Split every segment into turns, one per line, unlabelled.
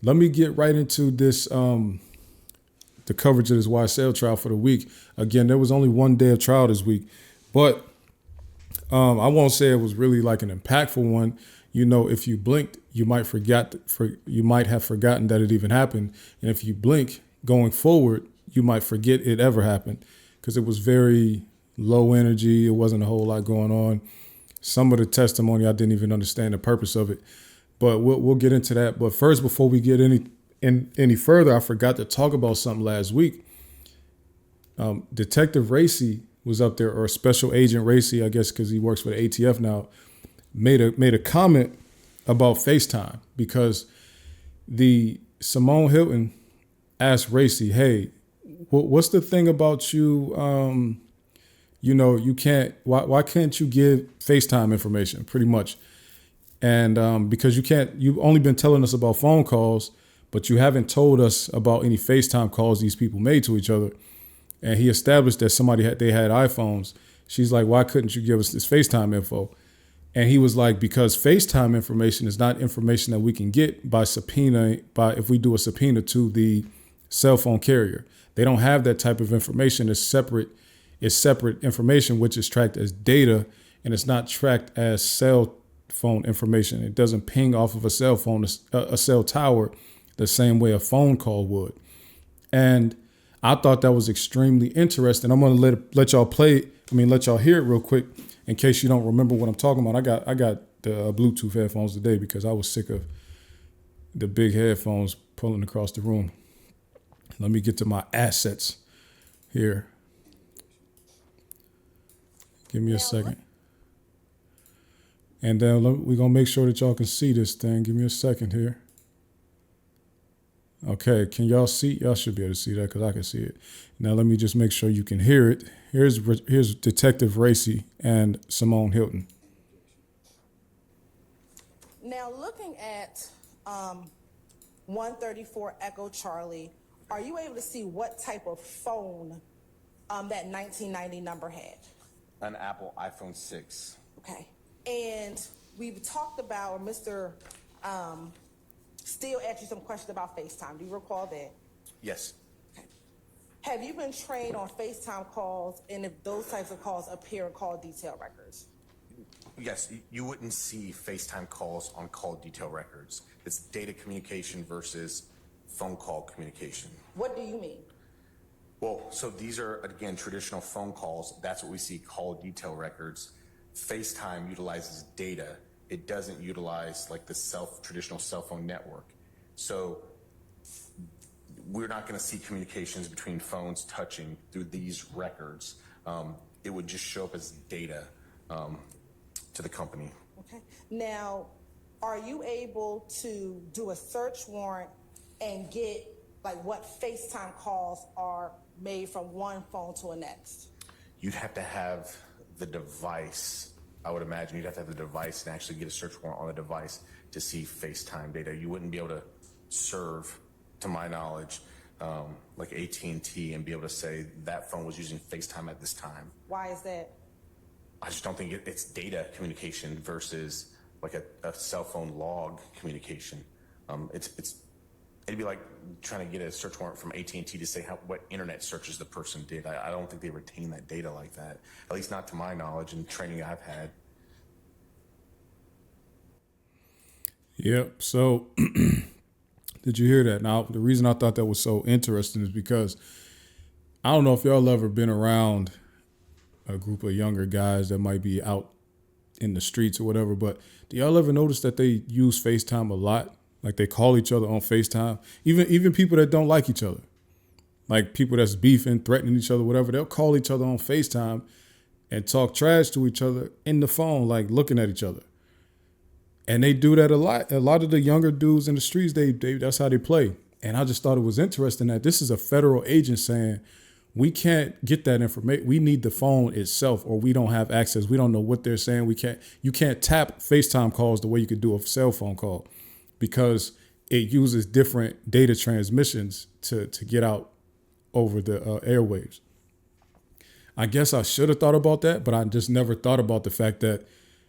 let me get right into this, the coverage of this YSL trial for the week. Again, there was only one day of trial this week, but I won't say it was really like an impactful one. You know, if you blinked, you might have forgotten that it even happened. And if you blink going forward, you might forget it ever happened, because it was very low energy. It wasn't a whole lot going on. Some of the testimony, I didn't even understand the purpose of it, but we'll get into that. But first, before we get any further, I forgot to talk about something last week. Detective Racy was up there, or Special Agent Racy, I guess, because he works for the ATF now, made a comment about FaceTime, because the Simone Hilton asked Racy, "Hey, what's the thing about you? You can't. Why can't you give FaceTime information?" Pretty much, and because you can't. You've only been telling us about phone calls, but you haven't told us about any FaceTime calls these people made to each other. And he established that they had iPhones. She's like, "Why couldn't you give us this FaceTime info?" And he was like, "Because FaceTime information is not information that we can get by if we do a subpoena to the cell phone carrier. They don't have that type of information. It's separate information, which is tracked as data, and it's not tracked as cell phone information. It doesn't ping off of a cell phone, a cell tower, the same way a phone call would." And I thought that was extremely interesting. I'm going to let y'all hear it real quick in case you don't remember what I'm talking about. I got the Bluetooth headphones today because I was sick of the big headphones pulling across the room. Let me get to my assets here. Give me a second. And then we're going to make sure that y'all can see this thing. Give me a second here. Okay, can y'all see? Y'all should be able to see that because I can see it. Now let me just make sure you can hear it. Here's Detective Racy and Simone Hilton.
Now looking at 134 Echo Charlie, are you able to see what type of phone that 1990 number had?
An Apple iPhone 6.
Okay. And we've talked about, Mr. Steele asked you some questions about FaceTime. Do you recall that?
Yes.
Okay. Have you been trained on FaceTime calls, and if those types of calls appear in call detail records?
Yes, you wouldn't see FaceTime calls on call detail records. It's data communication versus phone call communication.
What do you mean?
Well, so these are, again, traditional phone calls. That's what we see call detail records. FaceTime utilizes data. It doesn't utilize like the traditional cell phone network. So we're not going to see communications between phones touching through these records. It would just show up as data to the company.
Okay. Now, are you able to do a search warrant and get like what FaceTime calls are made from one phone to the next?
You'd have to have the device. I would imagine you'd have to have the device and actually get a search warrant on the device to see FaceTime data. You wouldn't be able to serve, to my knowledge, like AT&T and be able to say that phone was using FaceTime at this time.
Why is that?
I just don't think it's data communication versus like a cell phone log communication. It'd be like trying to get a search warrant from AT&T to say what internet searches the person did. I don't think they retain that data like that, at least not to my knowledge and training I've had.
Yep. So did you hear that? Now, the reason I thought that was so interesting is because I don't know if y'all ever been around a group of younger guys that might be out in the streets or whatever, but do y'all ever notice that they use FaceTime a lot? Like they call each other on FaceTime, even people that don't like each other, like people that's beefing, threatening each other, whatever, they'll call each other on FaceTime and talk trash to each other in the phone, like looking at each other. And they do that a lot. A lot of the younger dudes in the streets, they that's how they play. And I just thought it was interesting that this is a federal agent saying, we can't get that information. We need the phone itself, or we don't have access. We don't know what they're saying. You can't tap FaceTime calls the way you could do a cell phone call, because it uses different data transmissions to get out over the airwaves. I guess I should have thought about that, but I just never thought about the fact that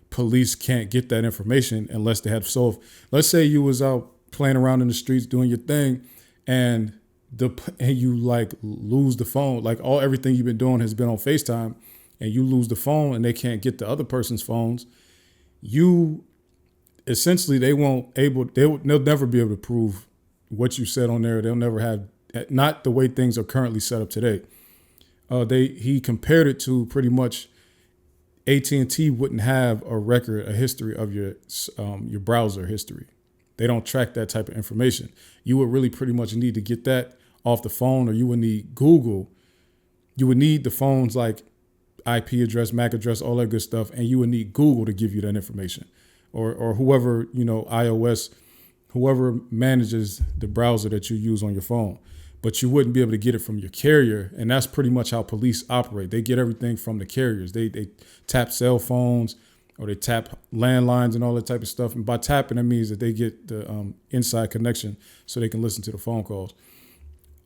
police can't get that information unless they have. So let's say you was out playing around in the streets, doing your thing, and you like lose the phone. Like everything you've been doing has been on FaceTime, and you lose the phone, and they can't get the other person's phones. You essentially they'll never be able to prove what you said on there. They'll never have, not the way things are currently set up today. He compared it to pretty much AT&T wouldn't have a history of your browser history. They don't track that type of information. You would really pretty much need to get that off the phone, or you would need Google. You would need the phone's like IP address, MAC address, all that good stuff, and you would need Google to give you that information, or whoever, iOS, whoever manages the browser that you use on your phone. But you wouldn't be able to get it from your carrier, and that's pretty much how police operate. They get everything from the carriers. They tap cell phones, or they tap landlines and all that type of stuff. And by tapping, that means that they get the inside connection so they can listen to the phone calls.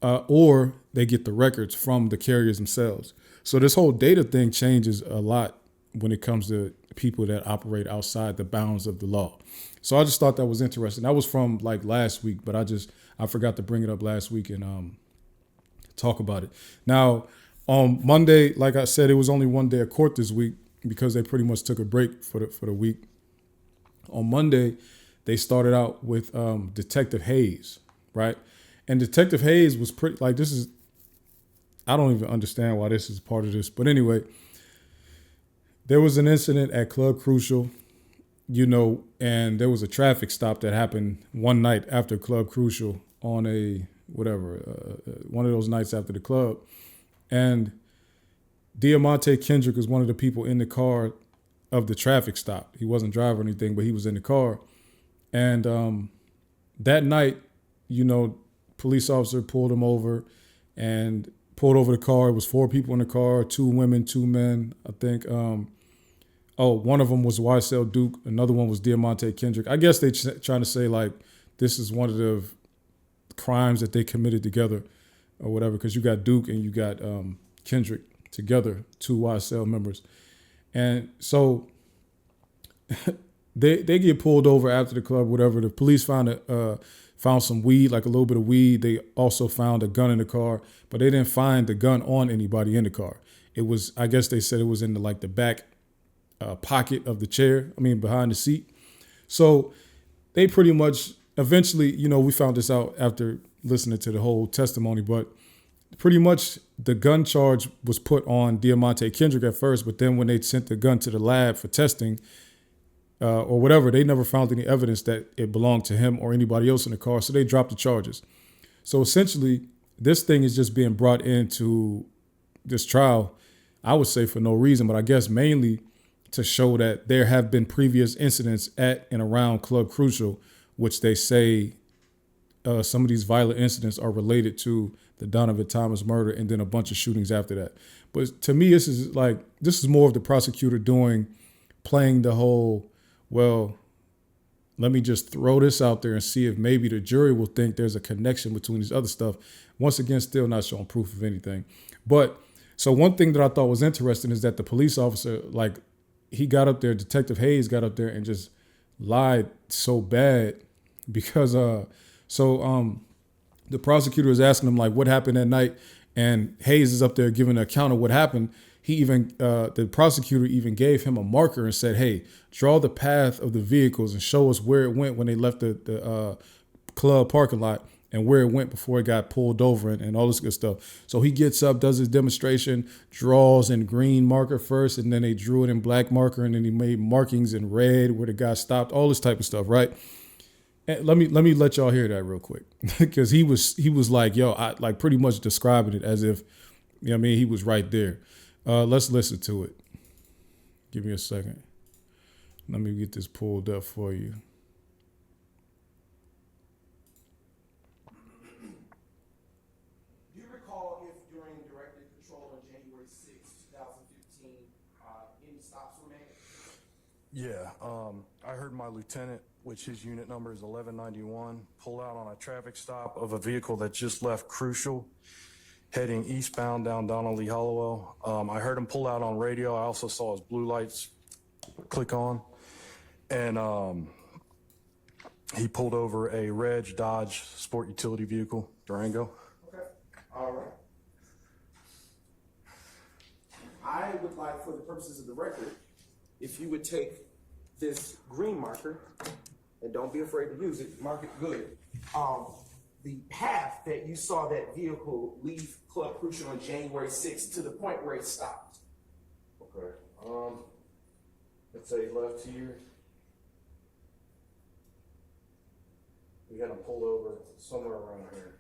Or they get the records from the carriers themselves. So this whole data thing changes a lot when it comes to people that operate outside the bounds of the law. So I just thought that was interesting. That was from like last week, but I forgot to bring it up last week and talk about it. Now, on Monday, like I said, it was only one day of court this week because they pretty much took a break for the week. On Monday, they started out with Detective Hayes, right? And Detective Hayes was pretty, like, I don't even understand why this is part of this. But anyway, there was an incident at Club Crucial, and there was a traffic stop that happened one night after Club Crucial on one of those nights after the club. And Diamante Kendrick was one of the people in the car of the traffic stop. He wasn't driving or anything, but he was in the car. And that night, police officer pulled him over and pulled over the car. It was 4 people in the car, 2 women, 2 men, I think. One of them was YSL Duke. Another one was Diamante Kendrick. I guess they trying to say like this is one of the crimes that they committed together or whatever, because you got Duke and you got Kendrick together, 2 YSL members. And so they get pulled over after the club, whatever. The police found some weed, like a little bit of weed. They also found a gun in the car, but they didn't find the gun on anybody in the car. It was, I guess they said it was in the back pocket of the chair. Behind the seat. So they pretty much eventually, we found this out after listening to the whole testimony, but pretty much the gun charge was put on Diamante Kendrick at first, but then when they sent the gun to the lab for testing or whatever, they never found any evidence that it belonged to him or anybody else in the car. So they dropped the charges. So essentially, this thing is just being brought into this trial, I would say for no reason, but I guess mainly to show that there have been previous incidents at and around Club Crucial, which they say some of these violent incidents are related to the Donovan Thomas murder and then a bunch of shootings after that. But to me, this is more of the prosecutor playing the whole, well, let me just throw this out there and see if maybe the jury will think there's a connection between this other stuff. Once again, still not showing proof of anything. But so one thing that I thought was interesting is that the police officer, he got up there, Detective Hayes got up there and just lied so bad because the prosecutor was asking him what happened that night, and Hayes is up there giving an account of what happened. The prosecutor even gave him a marker and said, hey, draw the path of the vehicles and show us where it went when they left the club parking lot and where it went before it got pulled over and all this good stuff. So he gets up, does his demonstration, draws in green marker first, and then they drew it in black marker, and then he made markings in red where the guy stopped, all this type of stuff, right? And let me let y'all hear that real quick, because he was like, yo, I pretty much describing it as if, he was right there. Let's listen to it. Give me a second. Let me get this pulled up for you.
Do you recall if during directed patrol on January 6, 2015, any stops were made?
Yeah, I heard my lieutenant, which his unit number is 1191, pull out on a traffic stop of a vehicle that just left Crucial, heading eastbound down Donald Lee Hollowell. I heard him pull out on radio. I also saw his blue lights click on. And He pulled over a red Dodge Sport Utility Vehicle, Durango.
Okay, all right. I would like, for the purposes of the record, if you would take this green marker, and don't be afraid to use it, mark it good. The path that you saw that vehicle leave Club Crucial on January 6th to the point where it stopped.
Okay. Let's say left here. We got him pulled over somewhere around here.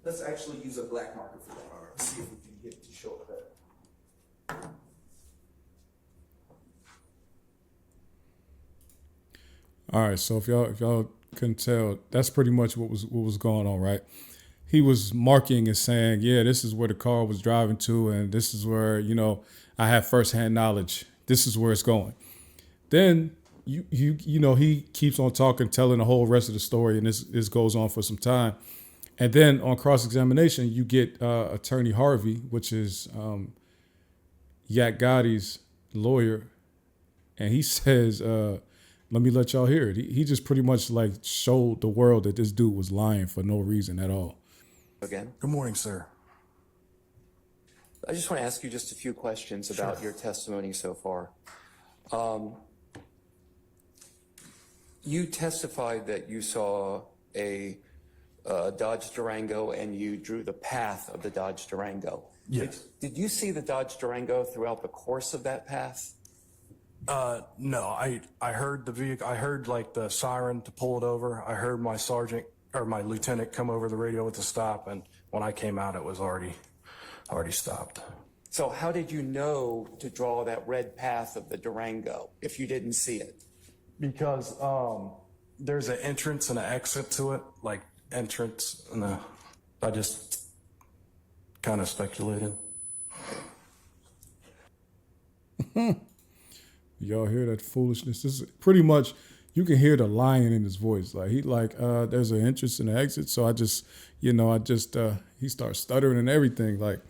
Let's actually use a black marker for that. See if we can get it to show that.
All right, so if y'all couldn't tell, that's pretty much what was going on, right? He was marking and saying, yeah, this is where the car was driving to, and this is where, I have firsthand knowledge. This is where it's going. Then he keeps on talking, telling the whole rest of the story, and this goes on for some time. And then on cross-examination, you get Attorney Harvey, which is Yak Gotti's lawyer, and he says, let me let y'all hear it. He just pretty much like showed the world that this dude was lying for no reason at all.
Again,
Good morning, sir.
I just want to ask you just a few questions about your testimony so far. You testified that you saw a Dodge Durango and you drew the path of the Dodge Durango.
Yes.
Did you see the Dodge Durango throughout the course of that path?
No, I heard the vehicle. I heard like the siren to pull it over. I heard my sergeant or my lieutenant come over the radio with the stop, and when I came out, it was already stopped.
So how did you know to draw that red path of the Durango if you didn't see it?
Because there's an entrance and an exit to it, like entrance, and I just kind of speculated.
Y'all hear that foolishness? This is pretty much, you can hear the lying in his voice. Like there's an entrance and an exit. So he starts stuttering and everything. Like,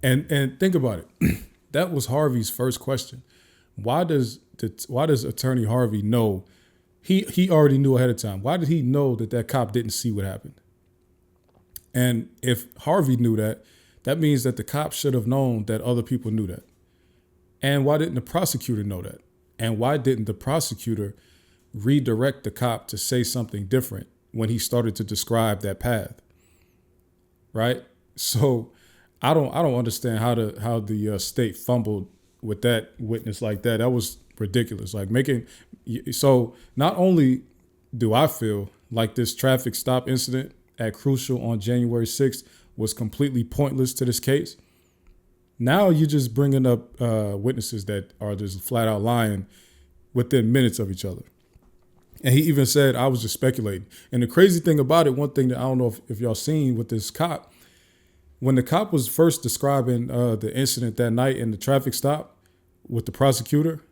and think about it. That was Harvey's first question. Why does Attorney Harvey know? He already knew ahead of time. Why did he know that cop didn't see what happened? And if Harvey knew that, that means that the cop should have known that other people knew that. And why didn't the prosecutor know that? And why didn't the prosecutor redirect the cop to say something different when he started to describe that path? Right? So I don't understand how the state fumbled with that witness like that. That was ridiculous. Like so not only do I feel like this traffic stop incident at Crucial on January 6th was completely pointless to this case. Now you're just bringing up witnesses that are just flat out lying within minutes of each other. And he even said, I was just speculating. And the crazy thing about it, one thing that I don't know if y'all seen with this cop, when the cop was first describing the incident that night in the traffic stop with the prosecutor,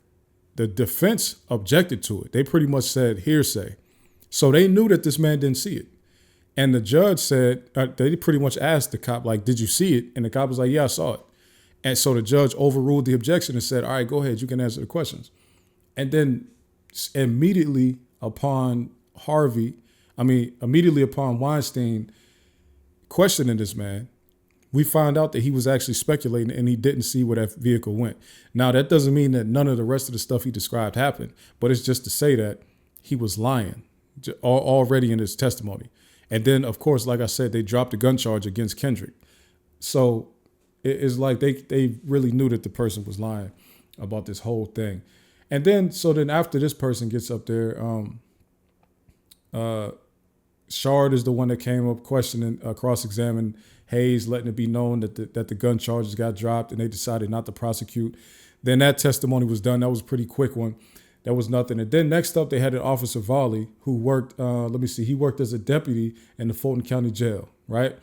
the defense objected to it. They pretty much said hearsay. So they knew that this man didn't see it. And the judge said, they pretty much asked the cop, like, did you see it? And the cop was like, yeah, I saw it. And so the judge overruled the objection and said, all right, go ahead, you can answer the questions. And then immediately upon Weinstein questioning this man, we find out that he was actually speculating and he didn't see where that vehicle went. Now, that doesn't mean that none of the rest of the stuff he described happened, but it's just to say that he was lying already in his testimony. And then, of course, like I said, they dropped a gun charge against Kendrick. So it's like they really knew that the person was lying about this whole thing. And then, after this person gets up there, Shard is the one that came up questioning, cross-examining Hayes, letting it be known that the gun charges got dropped and they decided not to prosecute. Then that testimony was done. That was a pretty quick one. That was nothing. And then next up, they had an Officer Volley who worked, he worked as a deputy in the Fulton County Jail, right?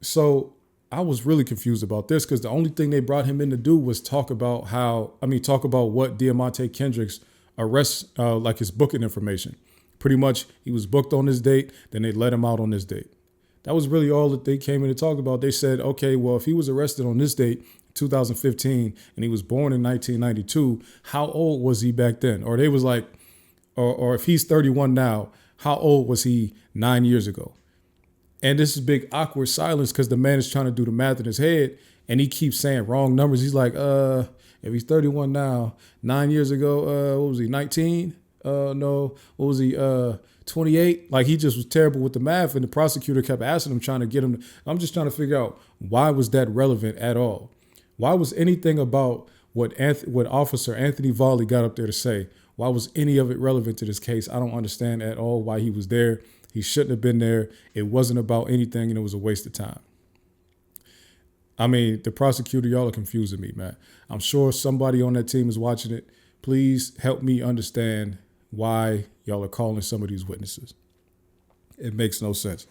So I was really confused about this because the only thing they brought him in to do was talk about what Diamante Kendrick's arrest, like his booking information. Pretty much he was booked on this date, then they let him out on this date. That was really all that they came in to talk about. They said, okay, well, if he was arrested on this date, 2015, and he was born in 1992, how old was he back then? Or they was like, or if he's 31 now, how old was he 9 years ago? And this is big awkward silence because the man is trying to do the math in his head and he keeps saying wrong numbers. He's like, if he's 31 now, 9 years ago, what was he, 19? No, what was he, 28? Like, he just was terrible with the math, and the prosecutor kept asking him, trying to get him. I'm just trying to figure out, why was that relevant at all? Why was anything about what Officer Anthony Volley got up there to say, why was any of it relevant to this case? I don't understand at all why he was there. He shouldn't have been there. It wasn't about anything, and it was a waste of time. I mean, the prosecutor, y'all are confusing me, man. I'm sure somebody on that team is watching it. Please help me understand why y'all are calling some of these witnesses. It makes no sense.